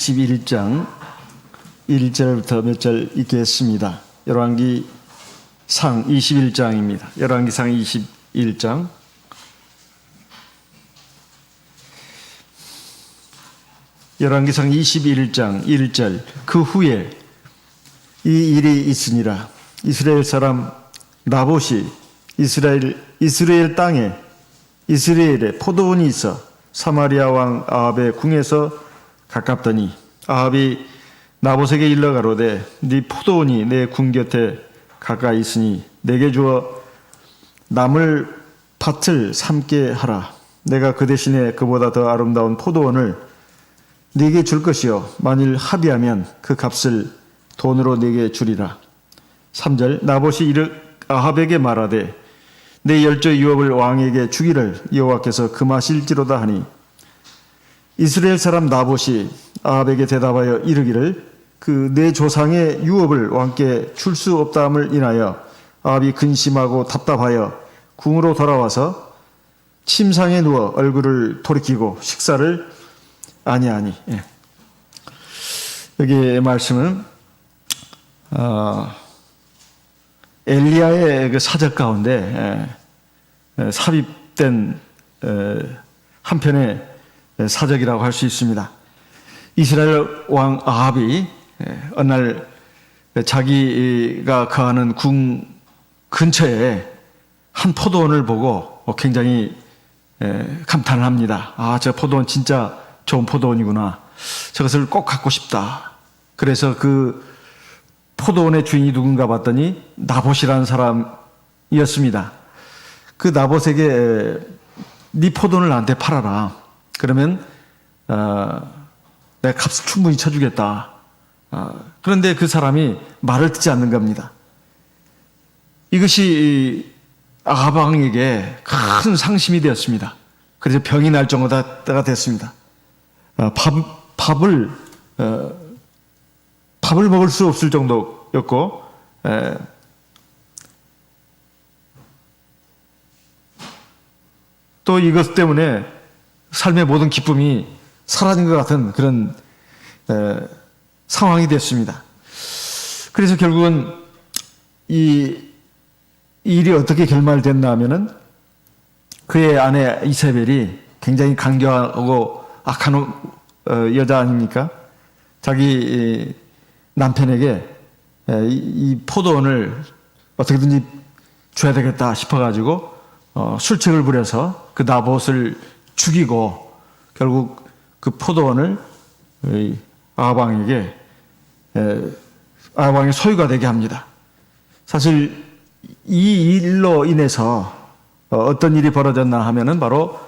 11장 1절부터 몇 절 읽겠습니다. 열왕기상 21장입니다. 열왕기상 21장 열왕기상 21장 1절. 그 후에 이 일이 있으니라. 이스라엘 사람 나봇이 이스라엘 땅에 이스라엘에 포도원이 있어 사마리아 왕 아합의 궁에서 가깝더니 아합이 나봇에게 일러 가로되 네 포도원이 내 궁 곁에 가까이 있으니 내게 주어 나물 밭을 삼게 하라. 내가 그 대신에 그보다 더 아름다운 포도원을 네게 줄 것이요 만일 합의하면 그 값을 돈으로 네게 주리라. 3절. 나봇이 아합에게 말하되 내 열조 유업을 왕에게 주기를 여호와께서 금하실지로다 하니 이스라엘 사람 나봇이 아합에게 대답하여 이르기를 그 내 조상의 유업을 왕께 줄 수 없다함을 인하여 아합이 근심하고 답답하여 궁으로 돌아와서 침상에 누워 얼굴을 돌이키고 식사를 아니하니. 여기 말씀은 엘리야의 그 사적 가운데 삽입된 한편의 사적이라고 할 수 있습니다. 이스라엘 왕 아합이 어느 날 자기가 거하는 궁 근처에 한 포도원을 보고 굉장히 감탄을 합니다. 저 포도원 진짜 좋은 포도원이구나. 저것을 꼭 갖고 싶다. 그래서 그 포도원의 주인이 누군가 봤더니 나봇이라는 사람이었습니다. 그 나봇에게 네 포도원을 나한테 팔아라. 그러면 내가 값을 충분히 쳐주겠다. 그런데 그 사람이 말을 듣지 않는 겁니다. 이것이 아합 왕에게 큰 상심이 되었습니다. 그래서 병이 날 정도가 됐습니다. 밥을 먹을 수 없을 정도였고, 또 이것 때문에 삶의 모든 기쁨이 사라진 것 같은 그런 상황이 됐습니다. 그래서 결국은 이 일이 어떻게 결말됐나 하면은 그의 아내 이세벨이 굉장히 강경하고 악한 여자 아닙니까? 자기 남편에게 이 포도원을 어떻게든지 줘야 되겠다 싶어가지고 술책을 부려서 그 나봇을 죽이고 결국 그 포도원을 아합 왕의 소유가 되게 합니다. 사실 이 일로 인해서 어떤 일이 벌어졌나 하면은 바로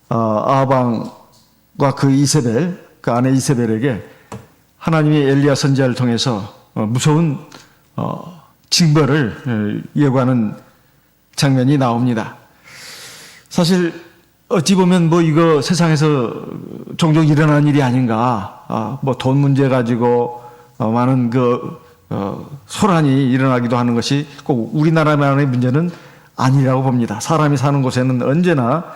아합 왕과 그 이세벨, 그 아내 이세벨에게 하나님이 엘리야 선지자를 통해서 무서운 징벌을 예고하는 장면이 나옵니다. 사실 어찌 보면 이거 세상에서 종종 일어나는 일이 아닌가. 돈 문제 가지고 많은 소란이 일어나기도 하는 것이 꼭 우리나라만의 문제는 아니라고 봅니다. 사람이 사는 곳에는 언제나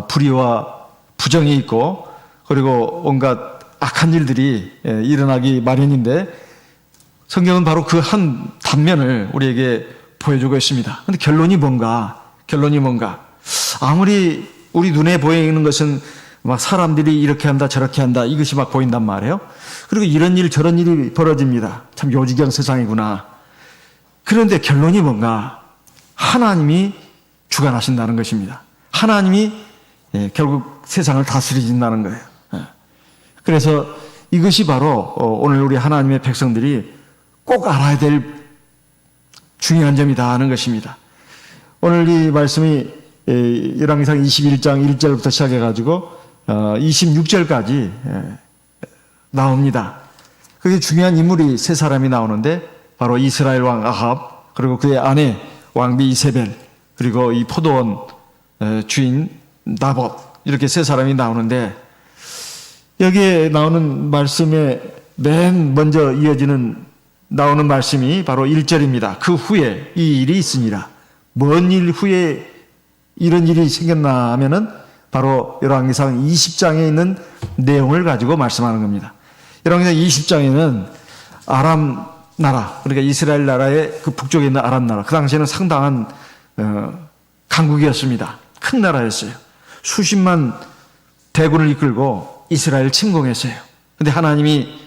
불의와 부정이 있고 그리고 온갖 악한 일들이 일어나기 마련인데 성경은 바로 그 한 단면을 우리에게 보여주고 있습니다. 그런데 결론이 뭔가? 아무리 우리 눈에 보이는 것은 막 사람들이 이렇게 한다 저렇게 한다 이것이 막 보인단 말이에요. 그리고 이런 일 저런 일이 벌어집니다. 참 요지경 세상이구나. 그런데 결론이 뭔가? 하나님이 주관하신다는 것입니다. 하나님이 결국 세상을 다스리신다는 거예요. 그래서 이것이 바로 오늘 우리 하나님의 백성들이 꼭 알아야 될 중요한 점이다 하는 것입니다. 오늘 이 말씀이 열왕기상 21장 1절부터 시작해가지고 26절까지 나옵니다. 그게 중요한 인물이 세 사람이 나오는데 바로 이스라엘 왕 아합 그리고 그의 아내 왕비 이세벨 그리고 이 포도원 주인 나봇 이렇게 세 사람이 나오는데 여기에 나오는 말씀에 맨 먼저 나오는 말씀이 바로 1절입니다. 그 후에 이 일이 있으니라. 먼 일 후에 이런 일이 생겼나 하면은 바로 열왕기상 20장에 있는 내용을 가지고 말씀하는 겁니다. 열왕기상 20장에는 아람 나라, 그러니까 이스라엘 나라의 그 북쪽에 있는 아람 나라, 그 당시에는 상당한 강국이었습니다. 큰 나라였어요. 수십만 대군을 이끌고 이스라엘을 침공했어요. 근데 하나님이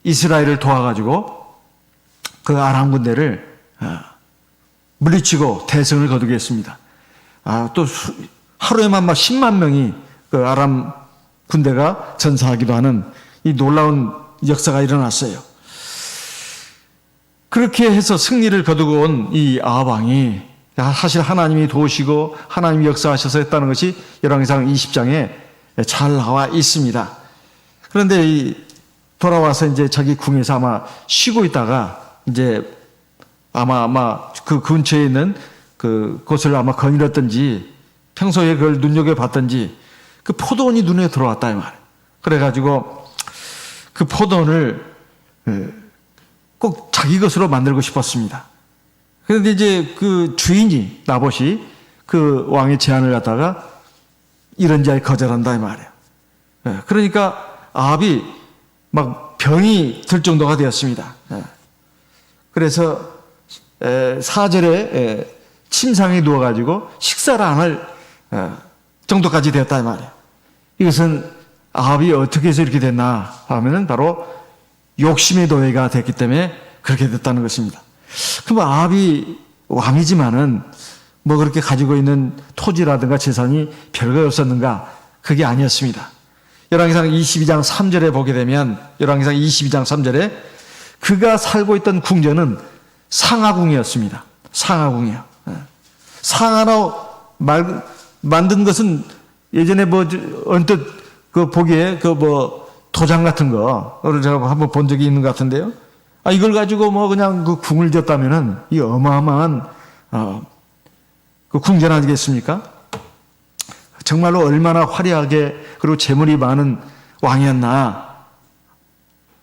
이스라엘을 도와가지고 그 아람 군대를 물리치고 대승을 거두게 했습니다. 또 하루에만 막 10만 명이 그 아람 군대가 전사하기도 하는 이 놀라운 역사가 일어났어요. 그렇게 해서 승리를 거두고 온 이 아합 왕이 사실 하나님이 도우시고 하나님이 역사하셔서 했다는 것이 열왕기상 20장에 잘 나와 있습니다. 그런데 돌아와서 이제 자기 궁에서 아마 쉬고 있다가 이제 아마 그 근처에 있는 그 곳을 아마 거닐었던지 평소에 그걸 눈여겨봤던지 그 포도원이 눈에 들어왔다 이 말이에요. 그래가지고 그 포도원을 꼭 자기 것으로 만들고 싶었습니다. 그런데 이제 그 주인이 나봇이 그 왕의 제안을 갖다가 이런 자에 거절한다 이 말이에요. 그러니까 아합이 막 병이 들 정도가 되었습니다. 그래서 4절에 침상에 누워가지고 식사를 안 할 정도까지 되었다 이 말이에요. 이것은 아합이 어떻게 해서 이렇게 됐나 하면은 바로 욕심의 도해가 됐기 때문에 그렇게 됐다는 것입니다. 그럼 아합이 왕이지만은 뭐 그렇게 가지고 있는 토지라든가 재산이 별거 없었는가? 그게 아니었습니다. 열왕기상 22장 3절에 보게 되면 열왕기상 22장 3절에 그가 살고 있던 궁전은 상하궁이었습니다. 상하궁이요. 상하로 만든 것은 예전에 뭐 언뜻 그 보기에 그 뭐 도장 같은 거를 제가 한번 본 적이 있는 것 같은데요. 이걸 가지고 뭐 그냥 그 궁을 졌다면은 이 어마어마한 그 궁전 아니겠습니까? 정말로 얼마나 화려하게 그리고 재물이 많은 왕이었나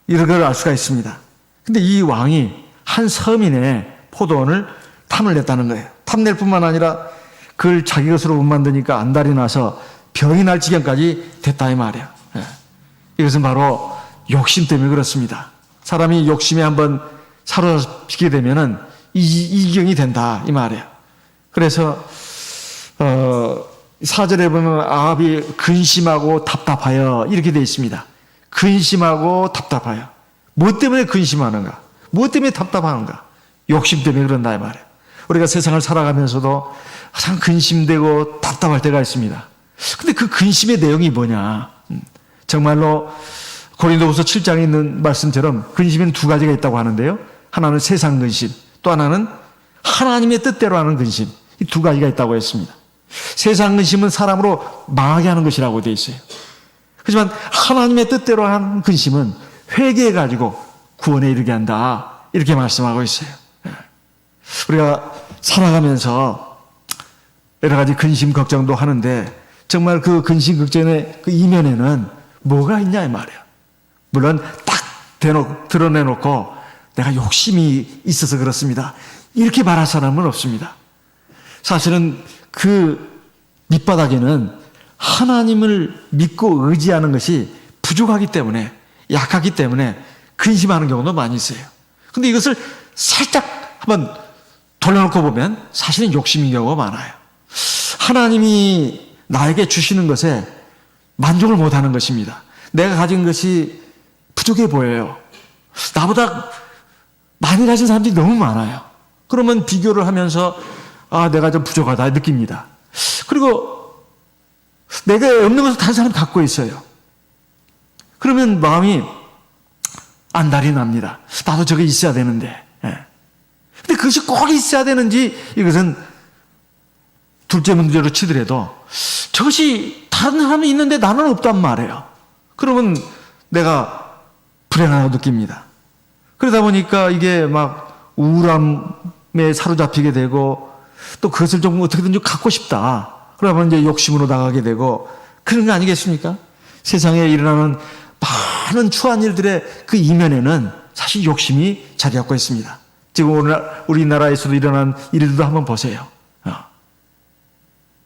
이런 걸 알 수가 있습니다. 근데 이 왕이 한 서민의 포도원을 탐을 냈다는 거예요. 탐낼 뿐만 아니라 그걸 자기 것으로 못 만드니까 안달이 나서 병이 날 지경까지 됐다 이 말이에요. 이것은 바로 욕심 때문에 그렇습니다. 사람이 욕심에 한번 사로잡히게 되면은 이 지경이 된다 이 말이에요. 그래서 4절에 보면 아합이 근심하고 답답하여 이렇게 되어 있습니다. 근심하고 답답하여. 무엇 때문에 근심하는가? 무엇 때문에 답답하는가? 욕심 때문에 그런다 이 말이에요. 우리가 세상을 살아가면서도 항상 근심되고 답답할 때가 있습니다. 근데 그 근심의 내용이 뭐냐? 정말로 고린도후서 7장에 있는 말씀처럼 근심에는 두 가지가 있다고 하는데요. 하나는 세상 근심, 또 하나는 하나님의 뜻대로 하는 근심. 이 두 가지가 있다고 했습니다. 세상 근심은 사람으로 망하게 하는 것이라고 되어 있어요. 하지만 하나님의 뜻대로 하는 근심은 회개해가지고 구원에 이르게 한다. 이렇게 말씀하고 있어요. 우리가 살아가면서 여러 가지 근심 걱정도 하는데 정말 그 근심 걱정의 그 이면에는 뭐가 있냐 이 말이에요. 물론 딱 드러내놓고 내가 욕심이 있어서 그렇습니다. 이렇게 말할 사람은 없습니다. 사실은 그 밑바닥에는 하나님을 믿고 의지하는 것이 부족하기 때문에 약하기 때문에 근심하는 경우도 많이 있어요. 근데 이것을 살짝 한번 돌려놓고 보면 사실은 욕심인 경우가 많아요. 하나님이 나에게 주시는 것에 만족을 못하는 것입니다. 내가 가진 것이 부족해 보여요. 나보다 많이 가진 사람들이 너무 많아요. 그러면 비교를 하면서 내가 좀 부족하다 느낍니다. 그리고 내가 없는 것을 다른 사람이 갖고 있어요. 그러면 마음이 안달이 납니다. 나도 저게 있어야 되는데. 근데 그것이 꼭 있어야 되는지 이것은 둘째 문제로 치더라도 저것이 다른 사람이 있는데 나는 없단 말이에요. 그러면 내가 불행하다고 느낍니다. 그러다 보니까 이게 막 우울함에 사로잡히게 되고 또 그것을 좀 어떻게든 좀 갖고 싶다. 그러면 이제 욕심으로 나가게 되고 그런 거 아니겠습니까? 세상에 일어나는 많은 추한 일들의 그 이면에는 사실 욕심이 자리 잡고 있습니다. 지금 오늘 우리나라에서도 일어난 일들도 한번 보세요.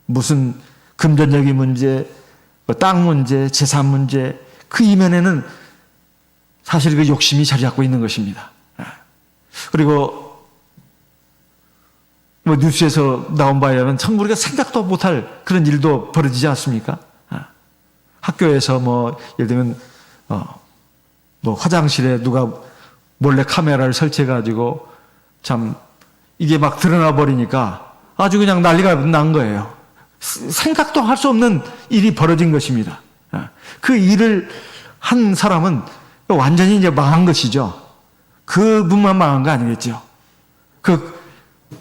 무슨 금전적인 문제, 땅 문제, 재산 문제 그 이면에는 사실 그 욕심이 자리 잡고 있는 것입니다. 그리고 뭐 뉴스에서 나온 바에 의하면 참 우리가 생각도 못할 그런 일도 벌어지지 않습니까? 학교에서 뭐 예를 들면 뭐 화장실에 누가 몰래 카메라를 설치해 가지고 참 이게 막 드러나 버리니까 아주 그냥 난리가 난 거예요. 생각도 할 수 없는 일이 벌어진 것입니다. 그 일을 한 사람은 완전히 이제 망한 것이죠. 그분만 망한 거 아니겠죠. 그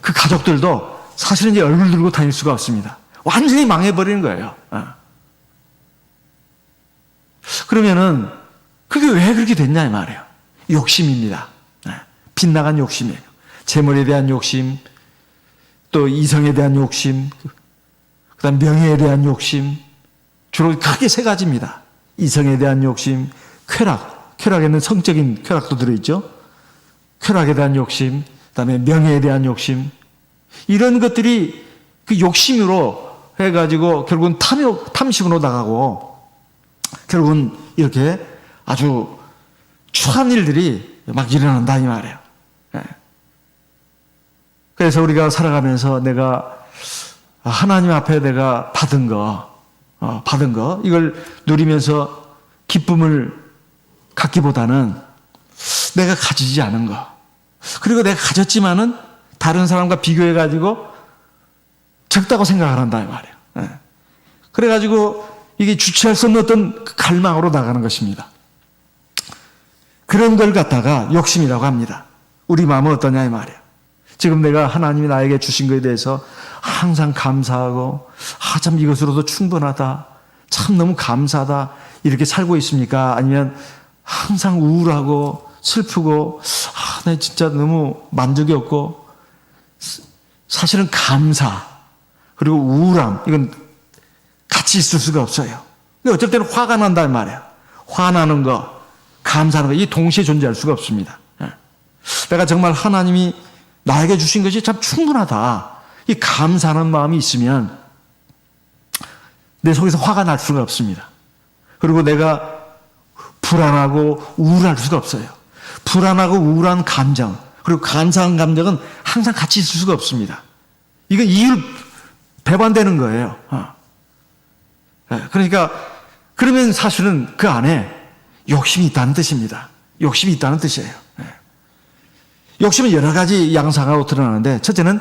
가족들도 사실은 이제 얼굴 들고 다닐 수가 없습니다. 완전히 망해버리는 거예요. 그러면은 그게 왜 그렇게 됐냐 이 말이에요. 욕심입니다. 빗나간 욕심이에요. 재물에 대한 욕심, 또 이성에 대한 욕심, 그다음 명예에 대한 욕심, 주로 크게 세 가지입니다. 이성에 대한 욕심, 쾌락에는 성적인 쾌락도 들어있죠. 쾌락에 대한 욕심, 그다음에 명예에 대한 욕심, 이런 것들이 그 욕심으로 해가지고 결국은 탐심으로 나가고 결국은 이렇게 아주 추한 일들이 막 일어난다 이 말이에요. 그래서 우리가 살아가면서 내가 하나님 앞에 내가 받은 거 이걸 누리면서 기쁨을 갖기보다는 내가 가지지 않은 거, 그리고 내가 가졌지만은 다른 사람과 비교해 가지고 적다고 생각을 한다 이 말이에요. 그래가지고 이게 주체할 수 없는 어떤 갈망으로 나가는 것입니다. 그런 걸 갖다가 욕심이라고 합니다. 우리 마음은 어떠냐 이 말이에요. 지금 내가 하나님이 나에게 주신 것에 대해서 항상 감사하고 참 이것으로도 충분하다, 참 너무 감사하다 이렇게 살고 있습니까? 아니면 항상 우울하고 슬프고 나 진짜 너무 만족이 없고, 사실은 감사 그리고 우울함 이건 같이 있을 수가 없어요. 근데 어쩔 때는 화가 난단 말이에요. 화나는 거, 감사하는 거, 이 동시에 존재할 수가 없습니다. 내가 정말 하나님이 나에게 주신 것이 참 충분하다, 이 감사하는 마음이 있으면 내 속에서 화가 날 수가 없습니다. 그리고 내가 불안하고 우울할 수가 없어요. 불안하고 우울한 감정 그리고 감사한 감정은 항상 같이 있을 수가 없습니다. 이건 이율 배반되는 거예요. 그러니까 그러면 사실은 그 안에 욕심이 있다는 뜻입니다. 욕심이 있다는 뜻이에요. 욕심은 여러 가지 양상으로 드러나는데, 첫째는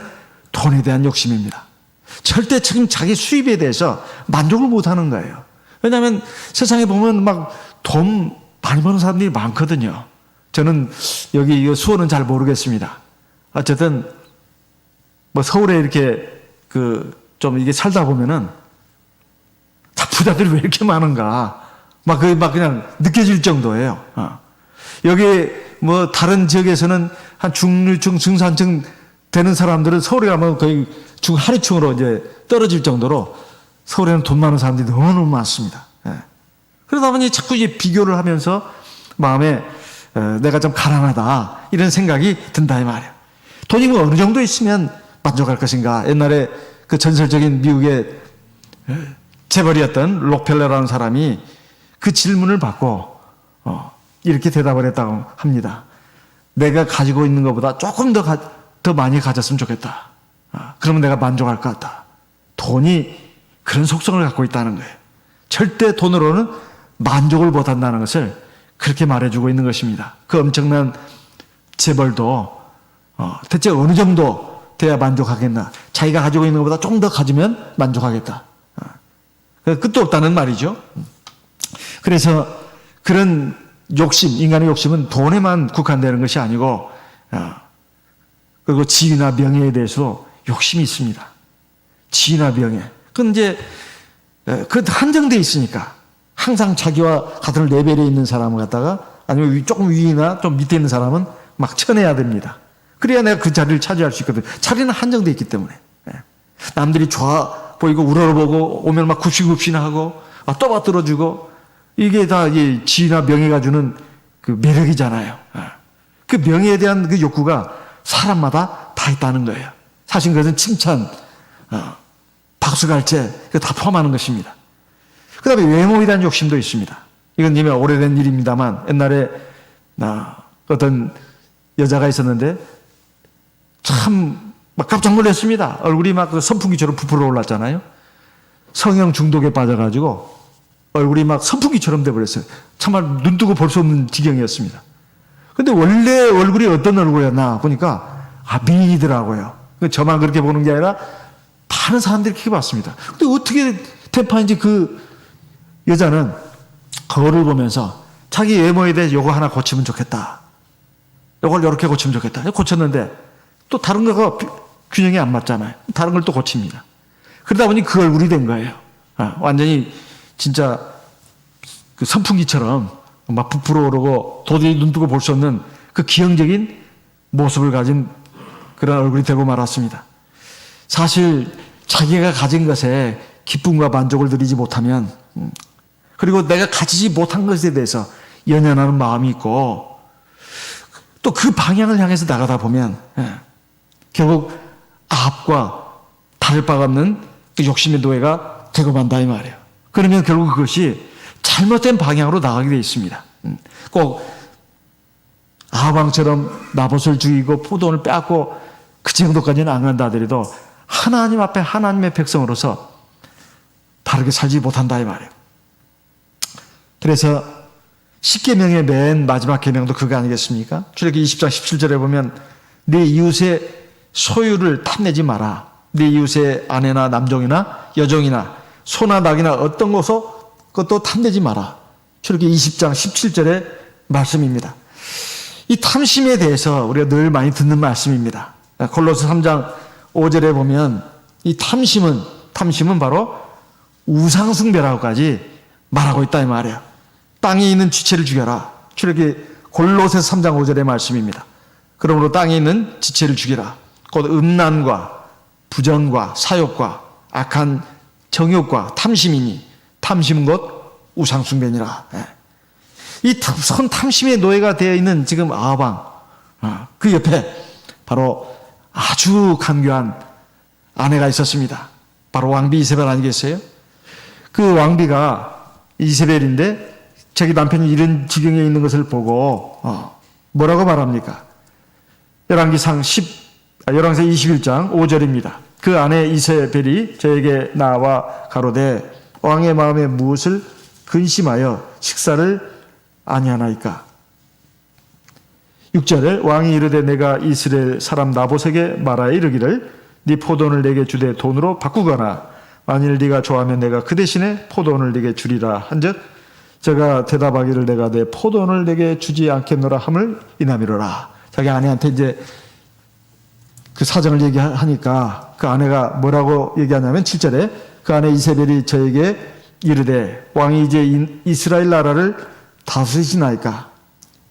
돈에 대한 욕심입니다. 절대 지금 자기 수입에 대해서 만족을 못하는 거예요. 왜냐하면 세상에 보면 막 돈 많이 버는 사람들이 많거든요. 저는 여기 수원은 잘 모르겠습니다. 어쨌든 뭐 서울에 이렇게 좀 이게 살다 보면은 부자들이 왜 이렇게 많은가 막 그냥 느껴질 정도예요. 여기 뭐 다른 지역에서는 한 중류층, 중산층 되는 사람들은 서울에 가면 거의 하류층으로 이제 떨어질 정도로 서울에는 돈 많은 사람들이 너무너무 많습니다. 그러다 보니 자꾸 이제 비교를 하면서 마음에 내가 좀 가난하다 이런 생각이 든다 이 말이에요. 돈이 뭐 어느 정도 있으면 만족할 것인가. 옛날에 그 전설적인 미국의 재벌이었던 록펠러라는 사람이 그 질문을 받고 이렇게 대답을 했다고 합니다. 내가 가지고 있는 것보다 조금 더 많이 가졌으면 좋겠다. 그러면 내가 만족할 것 같다. 돈이 그런 속성을 갖고 있다는 거예요. 절대 돈으로는 만족을 못한다는 것을 그렇게 말해주고 있는 것입니다. 그 엄청난 재벌도 대체 어느 정도 돼야 만족하겠나. 자기가 가지고 있는 것보다 좀 더 가지면 만족하겠다. 끝도 없다는 말이죠. 그래서 그런 욕심, 인간의 욕심은 돈에만 국한되는 것이 아니고 그리고 지위나 명예에 대해서 욕심이 있습니다. 지위나 명예. 그건 이제 그 한정되어 있으니까 항상 자기와 같은 레벨에 있는 사람을 갖다가 아니면 조금 위나 좀 밑에 있는 사람은 막 쳐내야 됩니다. 그래야 내가 그 자리를 차지할 수 있거든. 자리는 한정되어 있기 때문에. 남들이 좋아 보이고 우러러보고 오면 막 굽신굽신 하고 떠받들어주고 이게 다 이 지위나 명예가 주는 그 매력이잖아요. 그 명예에 대한 그 욕구가 사람마다 다 있다는 거예요. 사실 그것은 칭찬, 박수갈채 다 포함하는 것입니다. 그 다음에 외모에 대한 욕심도 있습니다. 이건 이미 오래된 일입니다만 옛날에 어떤 여자가 있었는데 참 막 깜짝 놀랐습니다. 얼굴이 막 그 선풍기처럼 부풀어 올랐잖아요. 성형 중독에 빠져가지고 얼굴이 막 선풍기처럼 돼버렸어요. 정말 눈 뜨고 볼 수 없는 지경이었습니다. 근데 원래 얼굴이 어떤 얼굴이었나 보니까 미인이더라고요. 저만 그렇게 보는 게 아니라 많은 사람들이 그렇게 봤습니다. 근데 어떻게 대파인지 그 여자는 거울을 보면서 자기 외모에 대해 요거 하나 고치면 좋겠다. 요걸 이렇게 고치면 좋겠다. 고쳤는데 또 다른 거가 균형이 안 맞잖아요. 다른 걸 또 고칩니다. 그러다 보니 그 얼굴이 된 거예요. 완전히 진짜 그 선풍기처럼 막 부풀어 오르고 도저히 눈 뜨고 볼 수 없는 그 기형적인 모습을 가진 그런 얼굴이 되고 말았습니다. 사실 자기가 가진 것에 기쁨과 만족을 누리지 못하면 그리고 내가 가지지 못한 것에 대해서 연연하는 마음이 있고 또 그 방향을 향해서 나가다 보면 결국 아합과 다를 바가 없는 그 욕심의 노예가 되고 만다 이 말이에요. 그러면 결국 그것이 잘못된 방향으로 나가게 되어 있습니다. 꼭 아합왕처럼 나봇을 죽이고 포도원을 빼앗고 그 정도까지는 안 간다 하더라도 하나님 앞에 하나님의 백성으로서 바르게 살지 못한다 이 말이에요. 그래서 십계명의 맨 마지막 계명도 그거 아니겠습니까? 출애굽기 20장 17절에 보면 네 이웃의 소유를 탐내지 마라. 네 이웃의 아내나 남종이나 여종이나 소나 낙이나 어떤 것도 탐내지 마라. 출애굽기 20장 17절의 말씀입니다. 이 탐심에 대해서 우리가 늘 많이 듣는 말씀입니다. 골로새 3장 5절에 보면 이 탐심은 바로 우상숭배라고까지 말하고 있다 이 말이에요. 땅에 있는 지체를 죽여라. 출애굽기 골로새 3장 5절의 말씀입니다. 그러므로 땅에 있는 지체를 죽이라. 곧 음란과 부정과 사욕과 악한 정욕과 탐심이니 탐심은 곧 우상숭배니라. 이 선 탐심의 노예가 되어 있는 지금 아합왕 그 옆에 바로 아주 간교한 아내가 있었습니다. 바로 왕비 이세벨 아니겠어요? 그 왕비가 이세벨인데 자기 남편이 이런 지경에 있는 것을 보고 뭐라고 말합니까? 열왕기상 21장 5절입니다. 그 아내 이세벨이 저에게 나와 가로되 왕의 마음에 무엇을 근심하여 식사를 아니하나이까? 6절에 왕이 이르되 내가 이스라엘 사람 나봇에게 말하여 이르기를 네 포도원을 내게 주되 돈으로 바꾸거나 만일 네가 좋아하면 내가 그 대신에 포도원을 네게 주리라 한즉 제가 대답하기를 내가 내 포도원을 내게 주지 않겠노라 함을 이남이로라. 자기 아내한테 이제 그 사정을 얘기하니까 그 아내가 뭐라고 얘기하냐면 7절에 그 아내 이세벨이 저에게 이르되 왕이 이제 이스라엘 나라를 다스리시나이까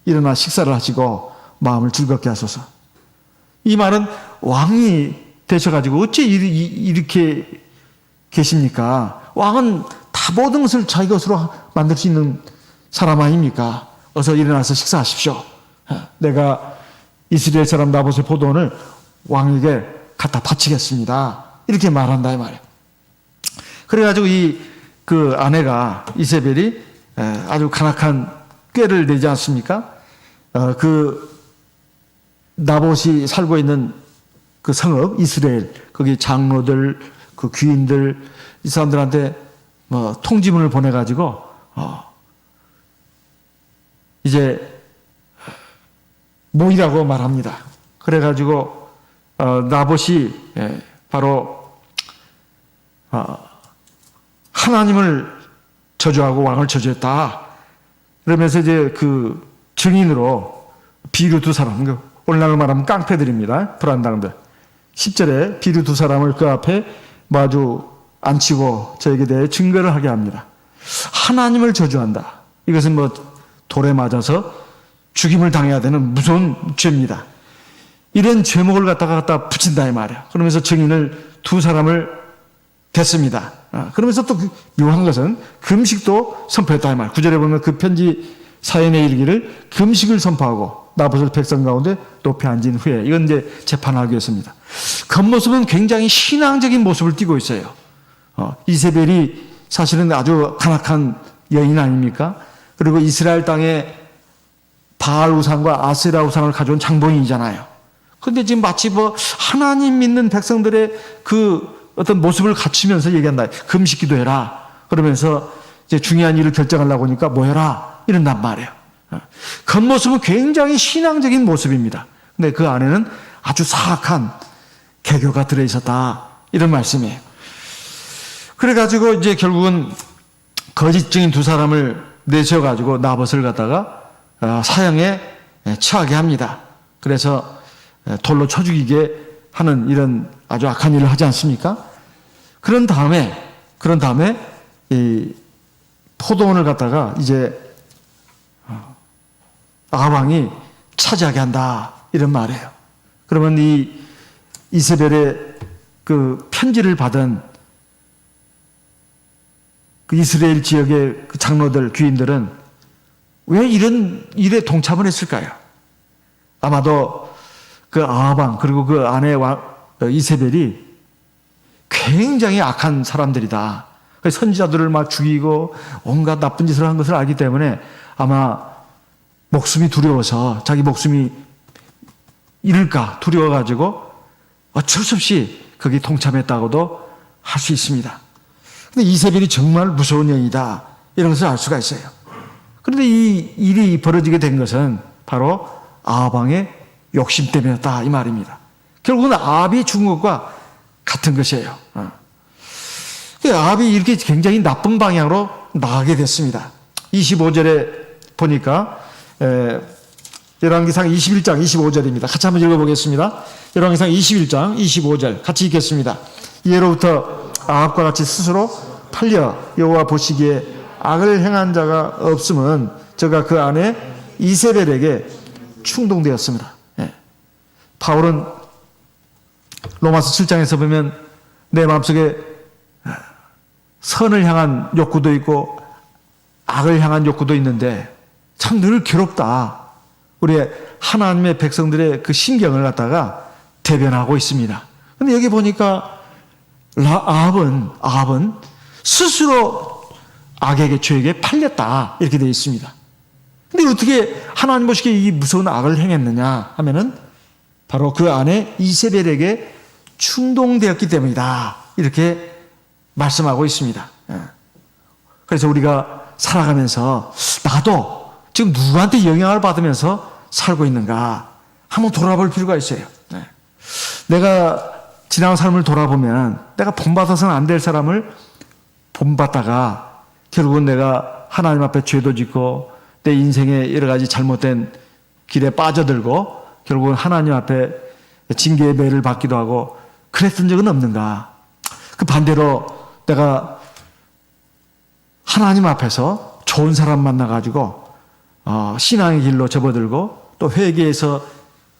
일어나 식사를 하시고 마음을 즐겁게 하소서. 이 말은 왕이 되셔가지고 어째 이렇게 계십니까? 왕은 다 모든 것을 자기 것으로 만들 수 있는 사람 아닙니까? 어서 일어나서 식사하십시오. 내가 이스라엘 사람 나봇의 포도원을 왕에게 갖다 바치겠습니다. 이렇게 말한다 이 말이에요. 그래가지고 그 아내가 이세벨이 아주 간악한 꾀를 내지 않습니까? 그 나봇이 살고 있는 그 성읍 이스라엘 거기 장로들 그 귀인들 이 사람들한테 통지문을 보내가지고 이제 모이라고 말합니다. 그래가지고 나봇이 바로 하나님을 저주하고 왕을 저주했다. 그러면서 이제 그 증인으로 비류 두 사람, 오늘날로 말하면 깡패들입니다. 불안당들. 10절에 비류 두 사람을 그 앞에 마주 앉히고 저에게 대해 증거를 하게 합니다. 하나님을 저주한다. 이것은 돌에 맞아서 죽임을 당해야 되는 무서운 죄입니다. 이런 죄목을 갖다 붙인다 이 말이에요. 그러면서 증인을 두 사람을 댔습니다. 그러면서 또 묘한 것은 금식도 선포했다 이 말이에요. 9절에 보면 그 편지 사연에 이르기를 금식을 선포하고 나봇을 백성 가운데 높이 앉은 후에 이건 이제 재판하기 위해서입니다. 겉모습은 굉장히 신앙적인 모습을 띠고 있어요. 이세벨이 사실은 아주 간악한 여인 아닙니까? 그리고 이스라엘 땅에 바알 우상과 아세라 우상을 가져온 장본인이잖아요. 그런데 지금 마치 뭐 하나님 믿는 백성들의 그 어떤 모습을 갖추면서 얘기한다. 금식 기도해라. 그러면서 이제 중요한 일을 결정하려고 하니까 뭐 해라. 이런단 말이에요. 겉모습은 굉장히 신앙적인 모습입니다. 근데 그 안에는 아주 사악한 개교가 들어있었다. 이런 말씀이에요. 그래가지고 이제 결국은 거짓 증인 두 사람을 내세워가지고 나봇을 갖다가 사형에 처하게 합니다. 그래서 돌로 쳐 죽이게 하는 이런 아주 악한 일을 하지 않습니까? 그런 다음에 이 포도원을 갖다가 이제 아합왕이 차지하게 한다. 이런 말이에요. 그러면 이 이세벨의 그 편지를 받은 그 이스라엘 지역의 그 장로들, 귀인들은 왜 이런 일에 동참을 했을까요? 아마도 그 아합왕 그리고 그 아내 이세벨이 굉장히 악한 사람들이다. 선지자들을 막 죽이고 온갖 나쁜 짓을 한 것을 알기 때문에 아마 목숨이 두려워서 자기 목숨이 잃을까 두려워가지고 어쩔 수 없이 거기 동참했다고도 할 수 있습니다. 근데 이세벨이 정말 무서운 영이다. 이런 것을 알 수가 있어요. 그런데 이 일이 벌어지게 된 것은 바로 아합왕의 욕심 때문이었다. 이 말입니다. 결국은 아합이 죽은 것과 같은 것이에요. 아합이 이렇게 굉장히 나쁜 방향으로 나가게 됐습니다. 25절에 보니까 열왕기상 21장 25절입니다. 같이 한번 읽어보겠습니다. 열왕기상 21장 25절 같이 읽겠습니다. 이해로부터 아합과 같이 스스로 팔려 여호와 보시기에 악을 행한 자가 없음은 저가 그 아내 이세벨에게 충동되었습니다. 바울은 로마서 7장에서 보면 내 마음속에 선을 향한 욕구도 있고 악을 향한 욕구도 있는데 참 늘 괴롭다. 우리 하나님의 백성들의 그 심경을 갖다가 대변하고 있습니다. 근데 여기 보니까 아합은 스스로 악에게 죄에게 팔렸다. 이렇게 되어 있습니다. 근데 어떻게 하나님 보시기에 이 무서운 악을 행했느냐 하면은 바로 그 아내 이세벨에게 충동되었기 때문이다. 이렇게 말씀하고 있습니다. 그래서 우리가 살아가면서 나도 지금 누구한테 영향을 받으면서 살고 있는가 한번 돌아볼 필요가 있어요. 내가 지나온 삶을 돌아보면 내가 본받아서는 안 될 사람을 본받다가 결국은 내가 하나님 앞에 죄도 짓고 내 인생에 여러 가지 잘못된 길에 빠져들고 결국은 하나님 앞에 징계의 매를 받기도 하고 그랬던 적은 없는가? 그 반대로 내가 하나님 앞에서 좋은 사람 만나가지고 신앙의 길로 접어들고 또 회개해서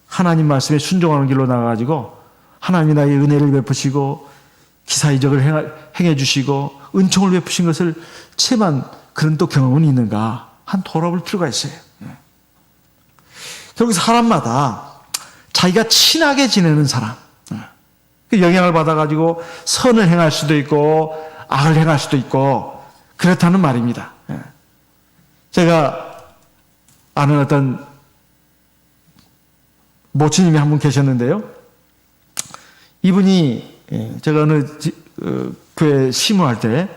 하나님 말씀에 순종하는 길로 나가가지고 하나님이 나에게 은혜를 베푸시고 기사이적을 행해 주시고 은총을 베푸신 것을 체험한 그런 또 경험은 있는가? 한 돌아볼 필요가 있어요. 결국 사람마다 자기가 친하게 지내는 사람, 그 영향을 받아가지고 선을 행할 수도 있고 악을 행할 수도 있고 그렇다는 말입니다. 제가 아는 어떤 모친님이 한 분 계셨는데요. 이분이 제가 어느 교회 심호할 때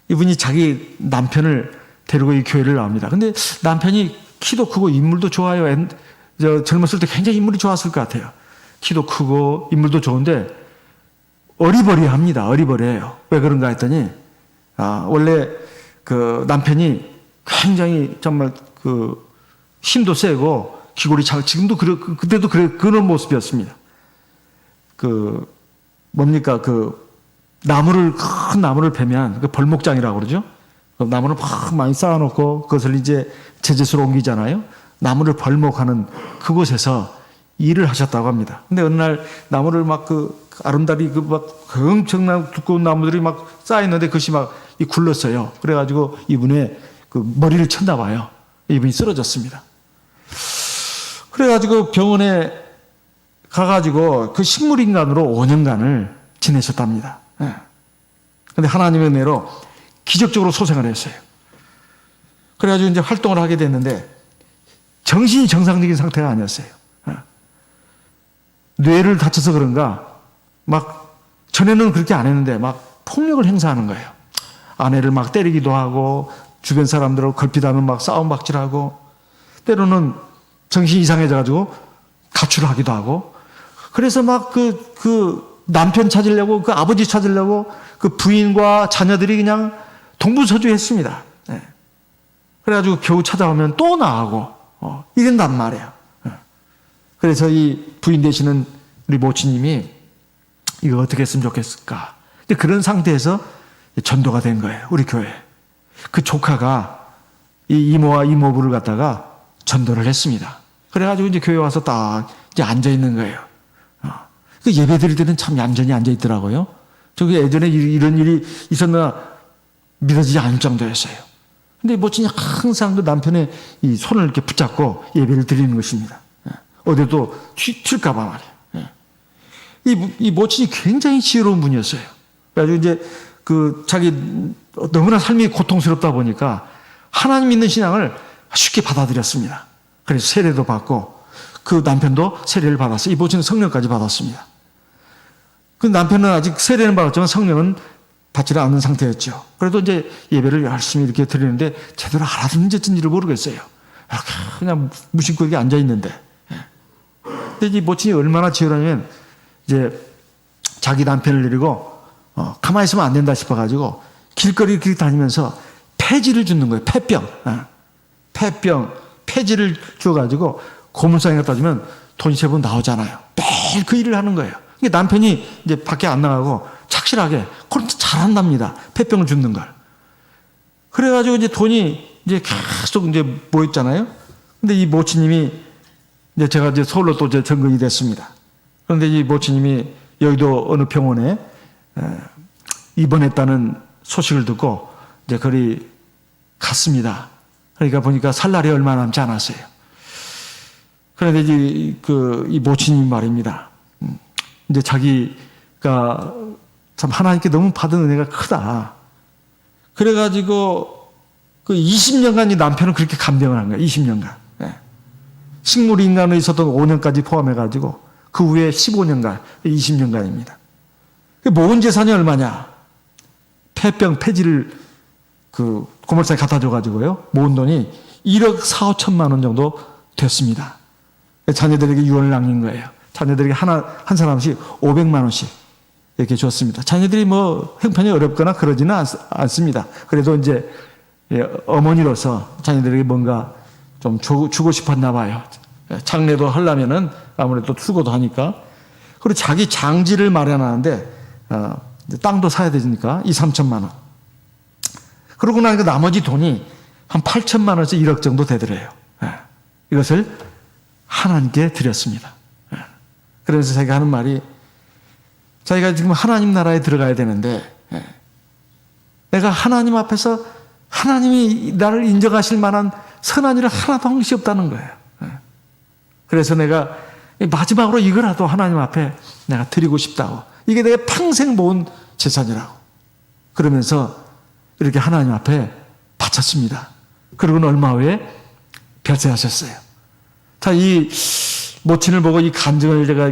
이분이 자기 남편을 데리고 이 교회를 나옵니다. 근데 남편이 키도 크고 인물도 좋아요. 젊었을 때 굉장히 인물이 좋았을 것 같아요. 키도 크고 인물도 좋은데 어리버리합니다. 어리버리해요. 왜 그런가 했더니 원래 그 남편이 굉장히 정말 그 힘도 세고 기골이 작 지금도 그때도 그런 모습이었습니다. 그 뭡니까 그 큰 나무를 베면 그 벌목장이라고 그러죠. 그 나무를 막 많이 쌓아놓고 그것을 이제 제재소로 옮기잖아요. 나무를 벌목하는 그곳에서 일을 하셨다고 합니다. 근데 어느 날 나무를 막 그 아름다리 그 막 엄청난 두꺼운 나무들이 막 쌓였는데 그것이 막 굴렀어요. 그래가지고 이분의 그 머리를 쳤나 봐요. 이분이 쓰러졌습니다. 그래가지고 병원에 가가지고 그 식물인간으로 5년간을 지내셨답니다. 근데 하나님의 은혜로 기적적으로 소생을 했어요. 그래가지고 이제 활동을 하게 됐는데 정신이 정상적인 상태가 아니었어요. 뇌를 다쳐서 그런가 막 전에는 그렇게 안 했는데 막 폭력을 행사하는 거예요. 아내를 막 때리기도 하고 주변 사람들하고 걸핏하면 막 싸움박질하고 때로는 정신이 이상해져가지고 가출하기도 하고 그래서 막 그 남편 찾으려고 그 아버지 찾으려고 그 부인과 자녀들이 그냥 동부서주했습니다. 네. 그래가지고 겨우 찾아오면 또 나가고 이런단 말이에요. 그래서 이 부인 되시는 우리 모친님이 이거 어떻게 했으면 좋겠을까. 그런 상태에서 전도가 된 거예요. 우리 교회. 그 조카가 이 이모와 이모부를 갖다가 전도를 했습니다. 그래가지고 이제 교회 와서 딱 이제 앉아 있는 거예요. 그 예배 드릴 때는 참 얌전히 앉아 있더라고요. 저기 예전에 이런 일이 있었나 믿어지지 않을 정도였어요. 근데 모친이 항상 그 남편의 이 손을 이렇게 붙잡고 예배를 드리는 것입니다. 어디도 튈까봐 말이에요. 이 모친이 굉장히 지혜로운 분이었어요. 그래가지고 이제 그 자기 너무나 삶이 고통스럽다 보니까 하나님 믿는 신앙을 쉽게 받아들였습니다. 그래서 세례도 받고 그 남편도 세례를 받았어요. 이 모친은 성령까지 받았습니다. 그 남편은 아직 세례는 받았지만 성령은 받지를 않는 상태였죠. 그래도 이제 예배를 열심히 이렇게 드리는데 제대로 알아듣는지 어쩐지를 모르겠어요. 그냥 무심코 이렇게 앉아 있는데. 근데 이 모친이 얼마나 지혜로냐면 이제 자기 남편을 데리고 가만히 있으면 안 된다 싶어가지고 길거리 이렇게 다니면서 폐지를 주는 거예요. 폐지를 주어가지고 고물상에 갖다 주면 돈 세번 나오잖아요. 매일 그 일을 하는 거예요. 남편이 이제 밖에 안 나가고 착실하게 그걸 잘한답니다. 폐병을 줍는 걸. 그래가지고 이제 돈이 이제 계속 이제 모였잖아요. 근데 이 모치님이 이제 제가 이제 서울로 또 이제 전근이 됐습니다. 그런데 이 모치님이 여의도 어느 병원에 입원했다는 소식을 듣고 이제 거기 갔습니다. 그러니까 보니까 살 날이 얼마 남지 않았어요. 그런데 이제 이 모치님 말입니다. 이제 자기가 참 하나님께 너무 받은 은혜가 크다. 그래가지고 그 20년간 이 남편을 그렇게 감동을 한 거예요. 20년간. 식물 인간에 있었던 5년까지 포함해가지고 그 후에 15년간, 20년간입니다. 모은 재산이 얼마냐? 폐지를 그 고물상에 갖다 줘가지고요. 모은 돈이 1억 4, 5천만 원 정도 됐습니다. 자녀들에게 유언을 남긴 거예요. 자녀들에게 한 사람씩 500만 원씩 이렇게 줬습니다. 자녀들이 뭐 형편이 어렵거나 그러지는 않습니다. 그래도 이제 어머니로서 자녀들에게 뭔가 좀 주고 싶었나 봐요. 장례도 하려면은 아무래도 수고도 하니까. 그리고 자기 장지를 마련하는데 땅도 사야 되니까 2, 3천만 원. 그러고 나니까 나머지 돈이 한 8천만 원에서 1억 정도 되더래요. 이것을 하나님께 드렸습니다. 그래서 자기가 하는 말이 자기가 지금 하나님 나라에 들어가야 되는데 내가 하나님 앞에서 하나님이 나를 인정하실 만한 선한 일을 하나도 한 것이 없다는 거예요. 그래서 내가 마지막으로 이거라도 하나님 앞에 내가 드리고 싶다고. 이게 내가 평생 모은 재산이라고. 그러면서 이렇게 하나님 앞에 바쳤습니다. 그리고는 얼마 후에 별세하셨어요. 자, 이 모친을 보고 이 간증을 제가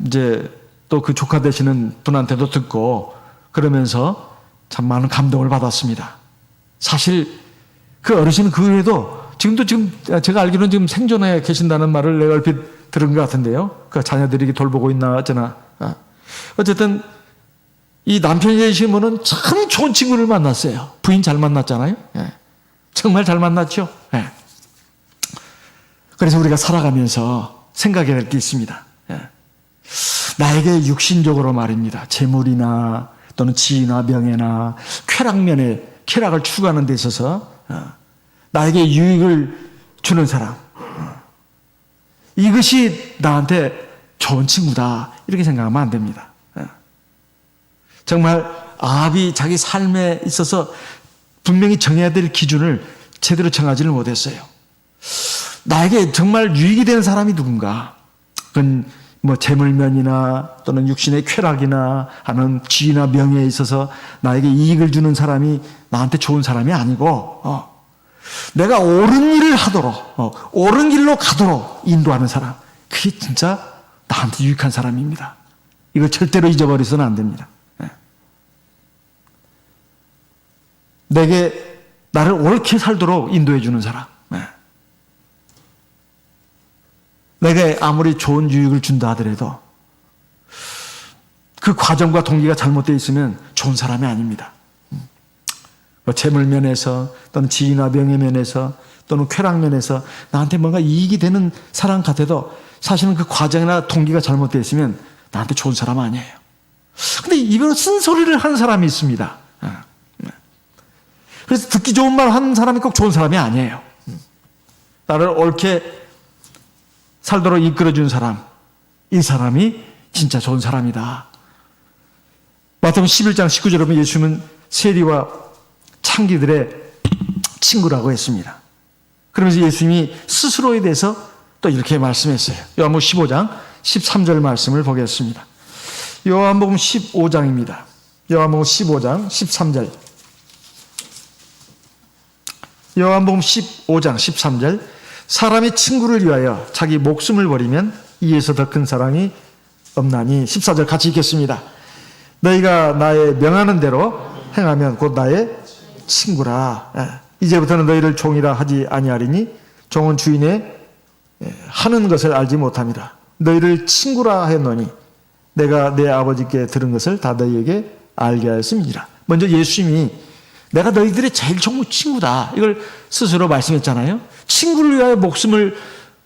이제 또 그 조카 되시는 분한테도 듣고 그러면서 참 많은 감동을 받았습니다. 사실 그 어르신은 그 후에도 지금 제가 알기로는 지금 생존해 계신다는 말을 내가 얼핏 들은 것 같은데요. 그 자녀들이 돌보고 있나 어쩌나. 어쨌든 이 남편이 되신 분은 참 좋은 친구를 만났어요. 부인 잘 만났잖아요. 정말 잘 만났죠. 그래서 우리가 살아가면서 생각해야 할 게 있습니다. 나에게 육신적으로 말입니다. 재물이나 또는 지위나 명예나 쾌락을 추구하는 데 있어서 나에게 유익을 주는 사람. 이것이 나한테 좋은 친구다. 이렇게 생각하면 안 됩니다. 정말 아합이 자기 삶에 있어서 분명히 정해야 될 기준을 제대로 정하지를 못했어요. 나에게 정말 유익이 되는 사람이 누군가? 그건 뭐 재물면이나 또는 육신의 쾌락이나 하는 지위나 명예에 있어서 나에게 이익을 주는 사람이 나한테 좋은 사람이 아니고 내가 옳은 일을 하도록, 옳은 길로 가도록 인도하는 사람. 그게 진짜 나한테 유익한 사람입니다. 이거 절대로 잊어버려서는 안 됩니다. 내게 나를 옳게 살도록 인도해 주는 사람. 내게 아무리 좋은 유익을 준다 하더라도 그 과정과 동기가 잘못되어 있으면 좋은 사람이 아닙니다. 뭐 재물 면에서 또는 지위나 명예 면에서 또는 쾌락 면에서 나한테 뭔가 이익이 되는 사람 같아도 사실은 그 과정이나 동기가 잘못되어 있으면 나한테 좋은 사람 아니에요. 근데 이별로 쓴소리를 하는 사람이 있습니다. 그래서 듣기 좋은 말 하는 사람이 꼭 좋은 사람이 아니에요. 나를 옳게 살도록 이끌어준 사람, 이 사람이 진짜 좋은 사람이다. 마태복음 11장 19절에 보면 예수님은 세리와 창기들의 친구라고 했습니다. 그러면서 예수님이 스스로에 대해서 또 이렇게 말씀했어요. 요한복음 15장 13절 말씀을 보겠습니다. 요한복음 15장입니다. 요한복음 15장 13절. 요한복음 15장 13절. 사람이 친구를 위하여 자기 목숨을 버리면 이에서 더 큰 사랑이 없나니. 14절 같이 읽겠습니다. 너희가 나의 명하는 대로 행하면 곧 나의 친구라. 이제부터는 너희를 종이라 하지 아니하리니 종은 주인의 하는 것을 알지 못함이라. 너희를 친구라 했노니 내가 내 아버지께 들은 것을 다 너희에게 알게 하였음이니라. 먼저 예수님이 내가 너희들의 제일 좋은 친구다, 이걸 스스로 말씀했잖아요. 친구를 위하여 목숨을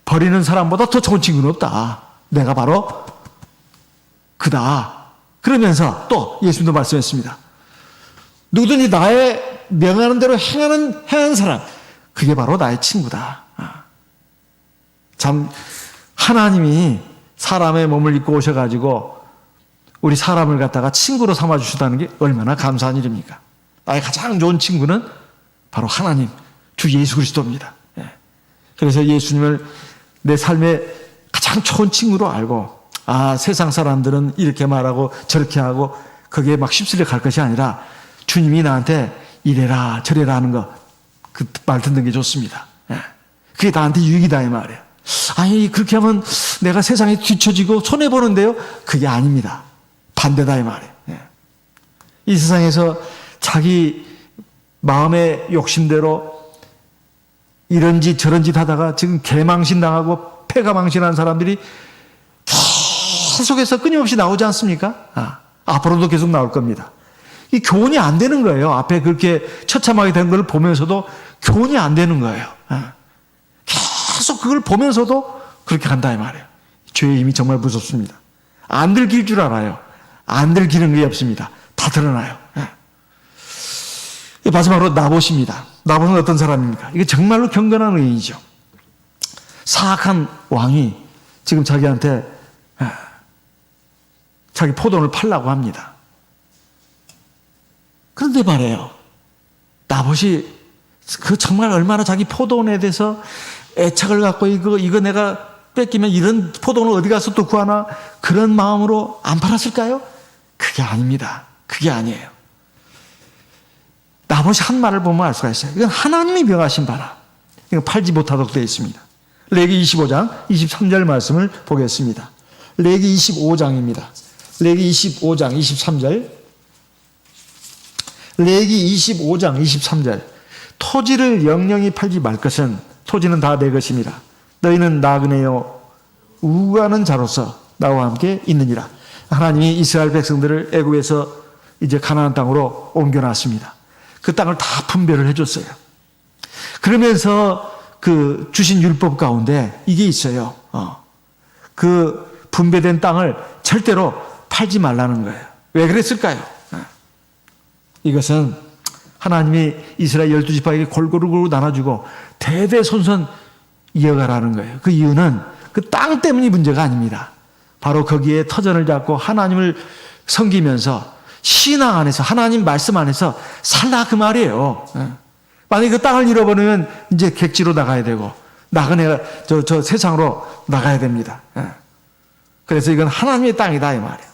버리는 사람보다 더 좋은 친구는 없다. 내가 바로 그다. 그러면서 또 예수님도 말씀했습니다. 누구든지 나의 명하는 대로 행하는 사람, 그게 바로 나의 친구다. 참 하나님이 사람의 몸을 입고 오셔가지고 우리 사람을 갖다가 친구로 삼아주시다는 게 얼마나 감사한 일입니까? 나의 가장 좋은 친구는 바로 하나님, 주 예수 그리스도입니다. 그래서 예수님을 내 삶의 가장 좋은 친구로 알고, 세상 사람들은 이렇게 말하고 저렇게 하고 거기에 막 휩쓸려 갈 것이 아니라 주님이 나한테 이래라 저래라 하는 거, 그 말 듣는 게 좋습니다. 그게 나한테 유익이다 이 말이에요. 아니 그렇게 하면 내가 세상에 뒤처지고 손해보는데요. 그게 아닙니다. 반대다 이 말이에요. 이 세상에서 자기 마음의 욕심대로 이런 짓 저런 짓 하다가 지금 개망신 당하고 폐가 망신한 사람들이 계속해서 끊임없이 나오지 않습니까? 앞으로도 계속 나올 겁니다. 이 교훈이 안 되는 거예요. 앞에 그렇게 처참하게 된 걸 보면서도 교훈이 안 되는 거예요. 계속 그걸 보면서도 그렇게 간다 이 말이에요. 죄의 힘이 정말 무섭습니다. 안 들킬 줄 알아요. 안 들키는 게 없습니다. 다 드러나요. 마지막으로 나봇입니다. 나봇은 어떤 사람입니까? 이게 정말로 경건한 의인이죠. 사악한 왕이 지금 자기한테 자기 포도원을 팔라고 합니다. 그런데 말이에요. 나봇이 그 정말 얼마나 자기 포도원에 대해서 애착을 갖고 이거 내가 뺏기면 이런 포도원을 어디 가서 또 구하나, 그런 마음으로 안 팔았을까요? 그게 아닙니다. 그게 아니에요. 나봇이 한 말을 보면 알 수가 있어요. 이건 하나님이 명하신 바라. 이거 팔지 못하도록 되어 있습니다. 레기 25장 23절 말씀을 보겠습니다. 레기 25장입니다. 레기 25장 23절. 레기 25장 23절. 토지를 영영히 팔지 말 것은 토지는 다 내 것입니다. 너희는 나그네요 우가는 자로서 나와 함께 있느니라. 하나님이 이스라엘 백성들을 애굽에서 이제 가나안 땅으로 옮겨놨습니다. 그 땅을 다 분배를 해줬어요. 그러면서 그 주신 율법 가운데 이게 있어요. 그 분배된 땅을 절대로 팔지 말라는 거예요. 왜 그랬을까요? 이것은 하나님이 이스라엘 12지파에게 골고루 나눠주고 대대손손 이어가라는 거예요. 그 이유는 그 땅 때문이 문제가 아닙니다. 바로 거기에 터전을 잡고 하나님을 섬기면서 신앙 안에서, 하나님 말씀 안에서 살라 그 말이에요. 만약에 그 땅을 잃어버리면 이제 객지로 나가야 되고 나그네가 저 세상으로 나가야 됩니다. 그래서 이건 하나님의 땅이다 이 말이에요.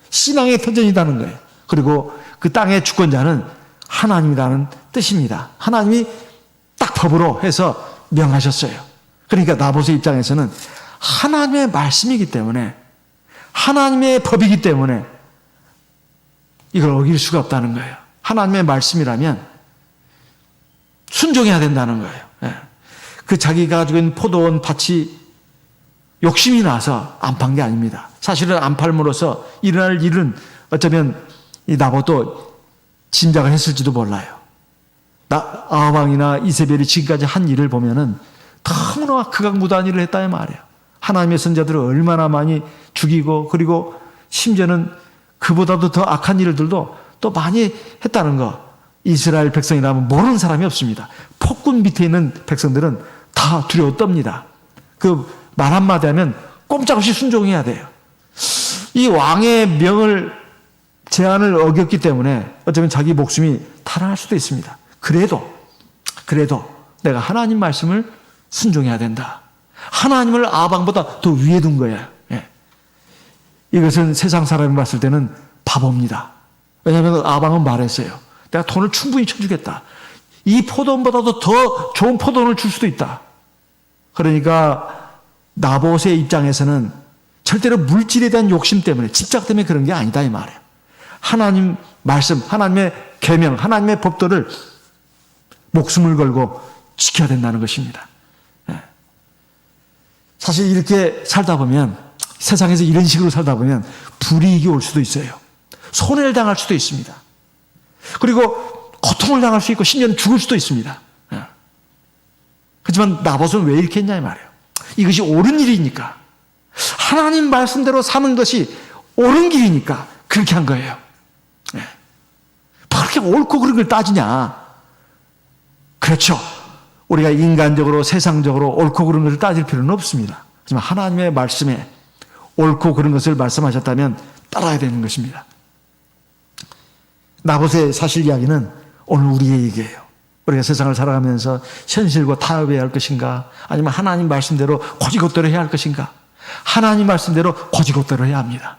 신앙의 터전이라는 거예요. 그리고 그 땅의 주권자는 하나님이라는 뜻입니다. 하나님이 딱 법으로 해서 명하셨어요. 그러니까 나봇의 입장에서는 하나님의 말씀이기 때문에, 하나님의 법이기 때문에 이걸 어길 수가 없다는 거예요. 하나님의 말씀이라면 순종해야 된다는 거예요. 그 자기가 가지고 있는 포도원 밭이 욕심이 나서 안 판 게 아닙니다. 사실은 안 팔므로써 일어날 일은 어쩌면 이 나봇도 짐작을 했을지도 몰라요. 아합왕이나 이세벨이 지금까지 한 일을 보면은 너무나 극악무도한 일을 했다 이 말이에요. 하나님의 선자들을 얼마나 많이 죽이고, 그리고 심지어는 그보다도 더 악한 일들도 또 많이 했다는 거. 이스라엘 백성이라면 모르는 사람이 없습니다. 폭군 밑에 있는 백성들은 다 두려워 떱니다. 그 말 한마디 하면 꼼짝없이 순종해야 돼요. 이 왕의 제안을 어겼기 때문에 어쩌면 자기 목숨이 탈환할 수도 있습니다. 그래도 내가 하나님 말씀을 순종해야 된다. 하나님을 아방보다 더 위에 둔 거예요. 이것은 세상 사람이 봤을 때는 바보입니다. 왜냐하면 아방은 말했어요. 내가 돈을 충분히 쳐주겠다. 이 포도원보다도 더 좋은 포도원을 줄 수도 있다. 그러니까 나봇의 입장에서는 절대로 물질에 대한 욕심 때문에, 집착 때문에 그런 게 아니다 이 말이에요. 하나님 말씀, 하나님의 계명, 하나님의 법도를 목숨을 걸고 지켜야 된다는 것입니다. 사실 이렇게 살다 보면, 세상에서 이런 식으로 살다 보면 불이익이 올 수도 있어요. 손해를 당할 수도 있습니다. 그리고 고통을 당할 수 있고 심지어는 죽을 수도 있습니다. 하지만 나봇은 왜 이렇게 했냐 이 말이에요. 이것이 옳은 일이니까, 하나님 말씀대로 사는 것이 옳은 길이니까 그렇게 한 거예요. 그렇게 옳고 그른 걸 따지냐. 그렇죠. 우리가 인간적으로, 세상적으로 옳고 그른 것을 따질 필요는 없습니다. 하지만 하나님의 말씀에 옳고 그른 것을 말씀하셨다면 따라야 되는 것입니다. 나봇의 사실 이야기는 오늘 우리의 얘기예요. 우리가 세상을 살아가면서 현실과 타협해야 할 것인가, 아니면 하나님 말씀대로 고지고대로 해야 할 것인가. 하나님 말씀대로 고지고대로 해야 합니다.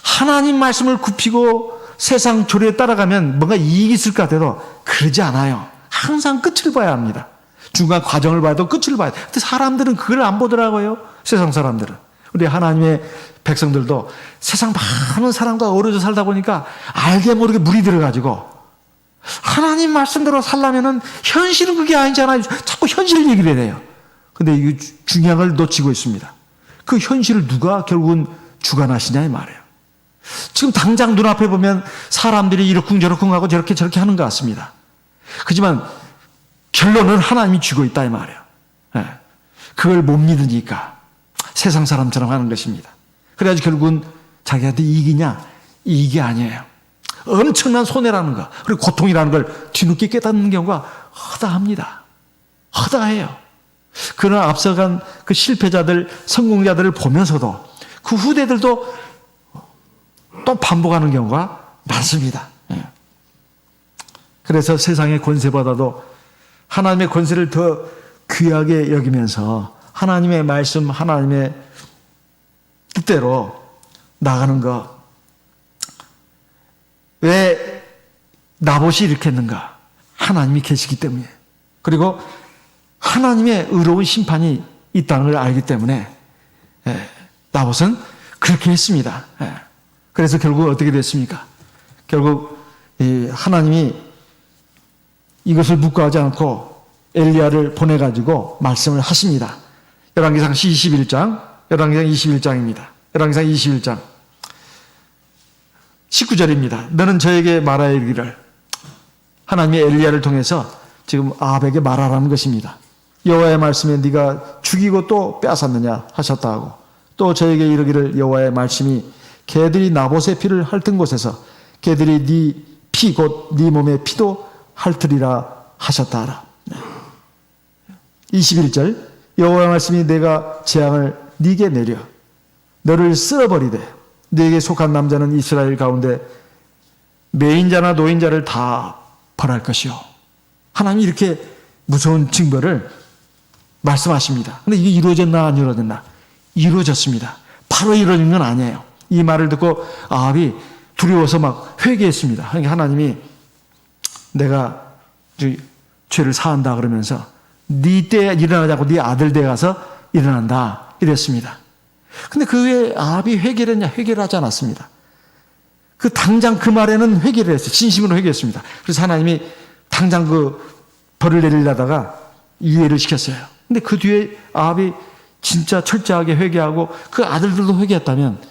하나님 말씀을 굽히고 세상 조례에 따라가면 뭔가 이익이 있을까 하더라도 그러지 않아요. 항상 끝을 봐야 합니다. 중간 과정을 봐도 끝을 봐야 돼요. 근데 사람들은 그걸 안 보더라고요. 세상 사람들은. 우리 하나님의 백성들도 세상 많은 사람과 어우러져 살다 보니까 알게 모르게 물이 들어가지고, 하나님 말씀대로 살려면은 현실은 그게 아니잖아요. 자꾸 현실 얘기를 해요. 근데 이 중요한 걸 놓치고 있습니다. 그 현실을 누가 결국은 주관하시냐 이 말이에요. 지금 당장 눈앞에 보면 사람들이 이러쿵저러쿵 하고 저렇게 하는 것 같습니다. 하지만 결론은 하나님이 쥐고 있다 이 말이에요. 그걸 못 믿으니까 세상 사람처럼 하는 것입니다. 그래가지고 결국은 자기한테 이익이냐? 이익이 아니에요. 엄청난 손해라는 거, 그리고 고통이라는 걸 뒤늦게 깨닫는 경우가 허다합니다. 허다해요. 그러나 앞서간 그 실패자들, 성공자들을 보면서도 그 후대들도 또 반복하는 경우가 많습니다. 그래서 세상의 권세보다도 하나님의 권세를 더 귀하게 여기면서 하나님의 말씀, 하나님의 뜻대로 나가는 것. 왜 나봇이 이렇게 했는가? 하나님이 계시기 때문에, 그리고 하나님의 의로운 심판이 있다는 걸 알기 때문에 나봇은 그렇게 했습니다. 그래서 결국 어떻게 됐습니까? 결국 하나님이 이것을 묵과하지 않고 엘리야를 보내가지고 말씀을 하십니다. 열왕기상 21장, 열왕기상 21장입니다. 열왕기상 21장 19절입니다. 너는 저에게 말하여 이르기를, 하나님의 엘리야를 통해서 지금 아합에게 말하라는 것입니다. 여호와의 말씀에 네가 죽이고 또 빼앗았느냐 하셨다 하고, 또 저에게 이르기를 여호와의 말씀이 개들이 나봇의 피를 핥은 곳에서 개들이 네 피 곧 네 몸의 피도 핥으리라 하셨다 하라. 21절 여호와의 말씀이 내가 재앙을 네게 내려 너를 쓸어버리되 네게 속한 남자는 이스라엘 가운데 매인자나 노인자를 다 벌할 것이요. 하나님이 이렇게 무서운 징벌을 말씀하십니다. 근데 이게 이루어졌나 안 이루어졌나? 이루어졌습니다. 바로 이루어진 건 아니에요. 이 말을 듣고 아합이 두려워서 막 회개했습니다. 그러니까 하나님이 내가 죄를 사한다 그러면서 네 때에 일어나지 않고 네 아들 때 가서 일어난다 이랬습니다. 근데 그 후에 아합이 회개를 했냐? 회개를 하지 않았습니다. 그 당장 그 말에는 회개를 했어요. 진심으로 회개했습니다. 그래서 하나님이 당장 그 벌을 내리려다가 이해를 시켰어요. 근데 그 뒤에 아합이 진짜 철저하게 회개하고 그 아들들도 회개했다면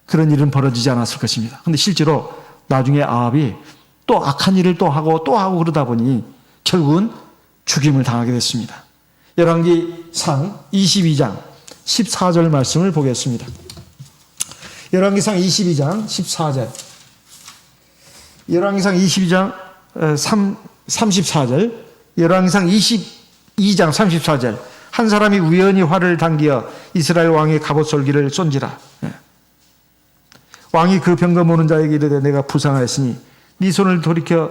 그런 일은 벌어지지 않았을 것입니다. 근데 실제로 나중에 아합이 또 악한 일을 또 하고 그러다 보니 결국은 죽임을 당하게 됐습니다. 열왕기상 22장 14절 말씀을 보겠습니다. 열왕기상 22장 14절. 열왕기상 22장 34절. 열왕기상 22장 34절. 한 사람이 우연히 활을 당기어 이스라엘 왕의 갑옷솔기를 쏜지라. 왕이 그 병거 모는 자에게 이르되 내가 부상하였으니 네 손을 돌이켜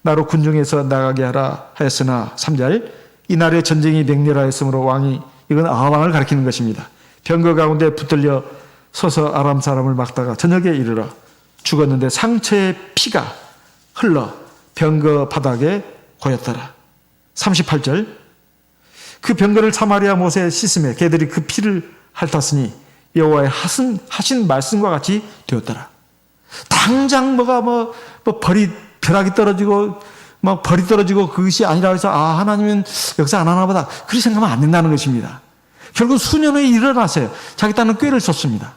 나로 군중에서 나가게 하라 하였으나 3절. 이날에 전쟁이 맹렬하였으므로 왕이, 이건 아합왕을 가리키는 것입니다, 병거 가운데 붙들려 서서 아람 사람을 막다가 저녁에 이르러 죽었는데 상처의 피가 흘러 병거 바닥에 고였더라. 38절. 그 병거를 사마리아 못에 씻음에 개들이 그 피를 핥았으니 여호와의 하신 말씀과 같이 되었더라. 당장 벌이 벼락이 떨어지고 벌이 떨어지고 그것이 아니라 해서 하나님은 역사 안 하나 보다 그렇게 생각하면 안 된다는 것입니다. 결국 수년 후에 일어났어요. 자기 땅은 꾀를 썼습니다.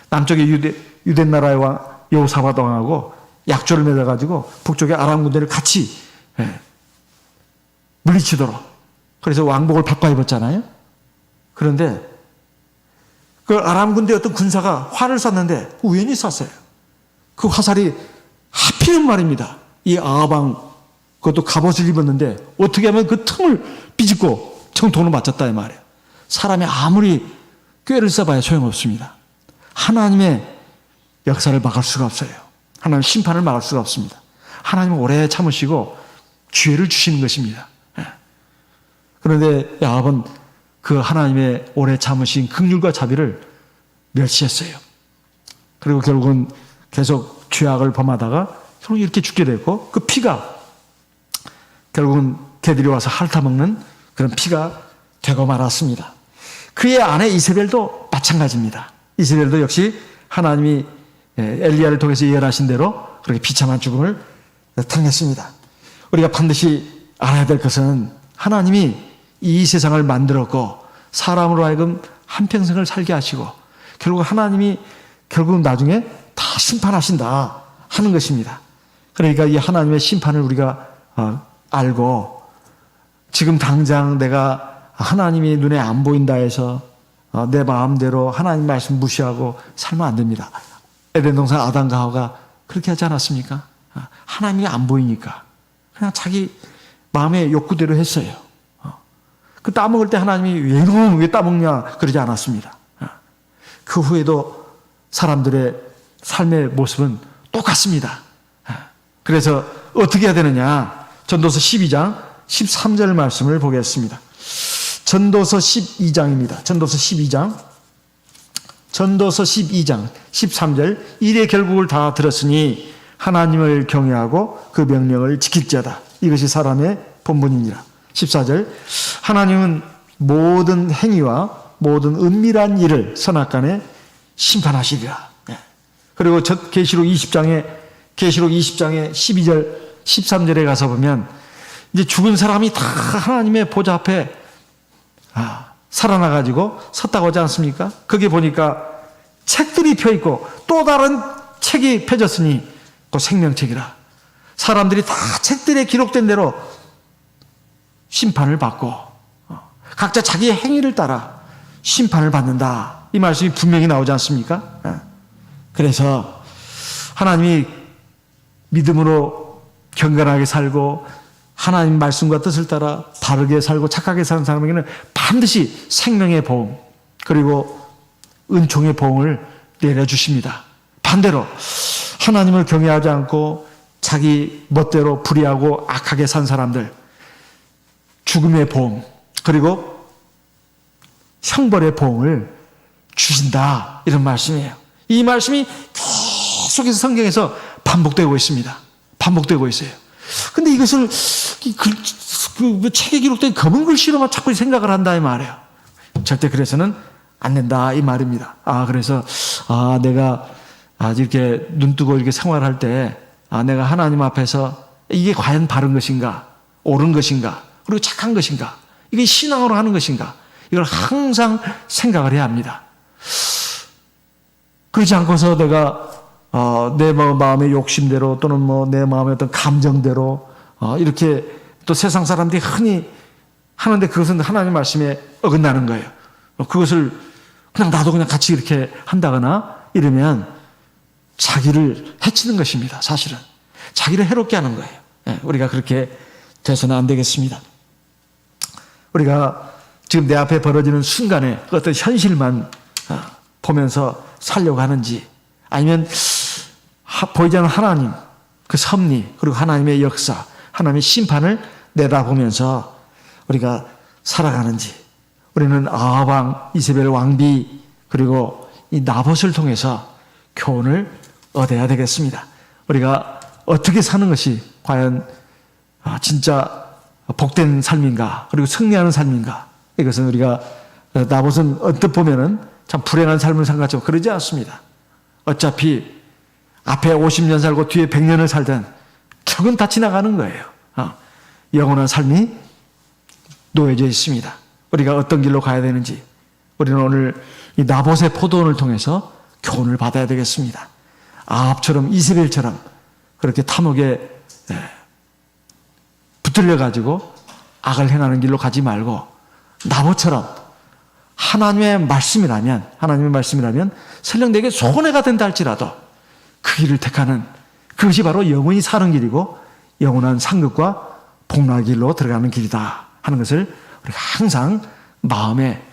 남쪽에 유대 나라의 왕 여호사밧 왕하고 약조를 맺어가지고 북쪽의 아람 군대를 같이 물리치도록, 그래서 왕복을 바꿔 입었잖아요. 그런데 그 아람 군대 어떤 군사가 활을 쐈는데 우연히 쐈어요. 그 화살이 하필은 말입니다, 이 아합왕 그것도 갑옷을 입었는데 어떻게 하면 그 틈을 비집고 정통으로 맞췄다 이 말이에요. 사람이 아무리 꾀를 써봐야 소용없습니다. 하나님의 역사를 막을 수가 없어요. 하나님의 심판을 막을 수가 없습니다. 하나님은 오래 참으시고 기회를 주시는 것입니다. 그런데 아합은 그 하나님의 오래 참으신 긍휼과 자비를 멸시했어요. 그리고 결국은 계속 죄악을 범하다가 결국 이렇게 죽게 됐고, 그 피가 결국은 개들이 와서 핥아먹는 그런 피가 되고 말았습니다. 그의 아내 이세벨도 마찬가지입니다. 이세벨도 역시 하나님이 엘리야를 통해서 예언하신 대로 그렇게 비참한 죽음을 당했습니다. 우리가 반드시 알아야 될 것은 하나님이 이 세상을 만들었고 사람으로 하여금 한평생을 살게 하시고 결국 하나님이 결국 나중에 다 심판하신다 하는 것입니다. 그러니까 이 하나님의 심판을 우리가 알고 지금 당장 내가 하나님이 눈에 안 보인다 해서 내 마음대로 하나님 말씀 무시하고 살면 안 됩니다. 에덴 동산 아담과 하와가 그렇게 하지 않았습니까? 하나님이 안 보이니까 그냥 자기 마음의 욕구대로 했어요. 그 따먹을 때 하나님이 왜 따먹냐 그러지 않았습니다. 그 후에도 사람들의 삶의 모습은 똑같습니다. 그래서 어떻게 해야 되느냐? 전도서 12장 13절 말씀을 보겠습니다. 전도서 12장입니다. 전도서 12장 13절. 일의 결국을 다 들었으니 하나님을 경외하고 그 명령을 지킬지어다. 이것이 사람의 본분이니라. 14절. 하나님은 모든 행위와 모든 은밀한 일을 선악간에 심판하시리라. 그리고 계시록 20장에 12절 13절에 가서 보면 이제 죽은 사람이 다 하나님의 보좌 앞에 살아나가지고 섰다고 하지 않습니까? 거기 보니까 책들이 펴있고 또 다른 책이 펴졌으니 그 생명책이라. 사람들이 다 책들에 기록된 대로 심판을 받고 각자 자기의 행위를 따라 심판을 받는다. 이 말씀이 분명히 나오지 않습니까? 그래서 하나님이 믿음으로 경건하게 살고 하나님 말씀과 뜻을 따라 바르게 살고 착하게 사는 사람에게는 반드시 생명의 보응 그리고 은총의 보응을 내려주십니다. 반대로 하나님을 경외하지 않고 자기 멋대로 불의하고 악하게 산 사람들 죽음의 보응 그리고 형벌의 보응을 주신다. 이런 말씀이에요. 이 말씀이 계속해서 성경에서 반복되고 있습니다. 반복되고 있어요. 근데 이것을 그 책에 기록된 검은 글씨로만 자꾸 생각을 한다 이 말이에요. 절대 그래서는 안 된다 이 말입니다. 그래서 내가 이렇게 눈 뜨고 이렇게 생활할 때 내가 하나님 앞에서 이게 과연 바른 것인가, 옳은 것인가, 그리고 착한 것인가, 이게 신앙으로 하는 것인가, 이걸 항상 생각을 해야 합니다. 그렇지 않고서 내가 내 마음의 욕심대로 또는 내 마음의 어떤 감정대로 이렇게 또 세상 사람들이 흔히 하는데 그것은 하나님 말씀에 어긋나는 거예요. 그것을 그냥 나도 그냥 같이 이렇게 한다거나 이러면 자기를 해치는 것입니다. 사실은 자기를 해롭게 하는 거예요. 우리가 그렇게 돼서는 안 되겠습니다. 우리가 지금 내 앞에 벌어지는 순간에 그 어떤 현실만 보면서 살려고 하는지, 아니면 보이지 않는 하나님 그 섭리 그리고 하나님의 역사, 하나님의 심판을 내다보면서 우리가 살아가는지, 우리는 아합 왕, 이세벨 왕비 그리고 이 나봇을 통해서 교훈을 얻어야 되겠습니다. 우리가 어떻게 사는 것이 과연 진짜 복된 삶인가, 그리고 승리하는 삶인가, 이것은 우리가 나봇은 언뜻 보면은 참 불행한 삶을 산 것 같지만 그러지 않습니다. 어차피 앞에 50년 살고 뒤에 100년을 살던 결국은 다 지나가는 거예요. 영원한 삶이 놓여져 있습니다. 우리가 어떤 길로 가야 되는지 우리는 오늘 이 나봇의 포도원을 통해서 교훈을 받아야 되겠습니다. 아합처럼 이세벨처럼 그렇게 탐욕에 붙들려 가지고 악을 행하는 길로 가지 말고 나봇처럼 하나님의 말씀이라면 설령 내게 손해가 된다 할지라도 그 길을 택하는, 그것이 바로 영원히 사는 길이고 영원한 상급과 복락의 길로 들어가는 길이다 하는 것을 우리가 항상 마음에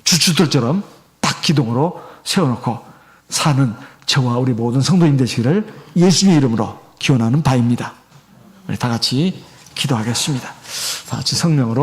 주춧돌처럼 딱 기둥으로 세워놓고 사는 저와 우리 모든 성도님 되시기를 예수님의 이름으로 기원하는 바입니다. 우리 다 같이 기도하겠습니다. 다 같이 성령으로